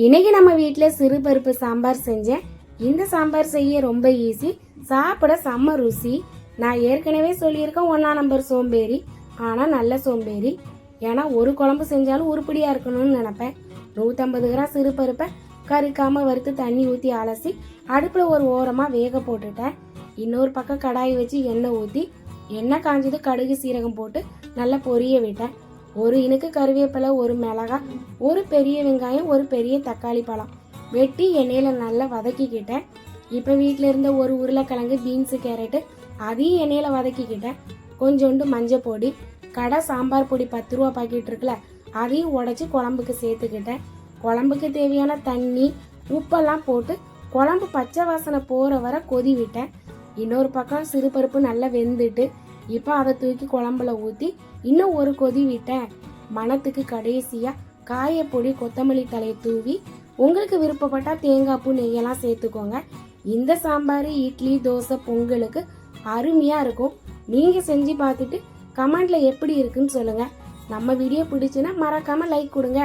இன்னைக்கு நம்ம வீட்டில் சிறுபருப்பு சாம்பார் செஞ்சேன். இந்த சாம்பார் செய்ய ரொம்ப ஈஸி, சாப்பிட செம்ம ருசி. நான் ஏற்கனவே சொல்லியிருக்கேன் 1ஆம் நம்பர் சோம்பேறி, ஆனால் நல்ல சோம்பேறி. ஏன்னா ஒரு குழம்பு செஞ்சாலும் உருப்படியாக இருக்கணும்னு நினப்பேன். 150 கிராம் சிறுபருப்பை கறிக்காமல் வறுத்து தண்ணி ஊற்றி அலசி அடுப்பில் ஒரு ஓரமாக வேக போட்டுட்டேன். இன்னொரு பக்கம் கடாயை வச்சு எண்ணெய் ஊற்றி எண்ணெய் காஞ்சது கடுகு சீரகம் போட்டு நல்லா பொரிய விட்டேன். ஒரு இனுக்கு கருவேப்பிலை, ஒரு மிளகாய், ஒரு பெரிய வெங்காயம், ஒரு பெரிய தக்காளி பழம் வெட்டி எண்ணெயில் நல்லா வதக்கிக்கிட்டேன். இப்போ வீட்டில் இருந்த ஒரு உருளைக்கிழங்கு, பீன்ஸு, கேரட்டு அதையும் எண்ணெயில் வதக்கிக்கிட்டேன். கொஞ்சோண்டு மஞ்சள் பொடி, கடை சாம்பார் பொடி 10 ரூபா பாக்கெட் இருக்குல்ல, அதையும் உடச்சி குழம்புக்கு சேர்த்துக்கிட்டேன். குழம்புக்கு தேவையான தண்ணி உப்பெல்லாம் போட்டு குழம்பு பச்சை வாசனை போகிற வரை கொதி விட்டேன். இன்னொரு பக்கம் சிறுபருப்பு நல்லா வெந்துட்டு இப்போ அதை தூக்கி குழம்புல ஊற்றி இன்னும் ஒரு கொதி விட்டேன். மணத்துக்கு கடைசியாக காயப்பொடி, கொத்தமல்லி தலையை தூவி உங்களுக்கு விருப்பப்பட்டால் தேங்காய் பூ, நெய்யெல்லாம் சேர்த்துக்கோங்க. இந்த சாம்பார் இட்லி, தோசை, பொங்கலுக்கு அருமையாக இருக்கும். நீங்கள் செஞ்சு பார்த்துட்டு கமெண்டில் எப்படி இருக்குன்னு சொல்லுங்கள். நம்ம வீடியோ பிடிச்சுன்னா மறக்காமல் லைக் கொடுங்க.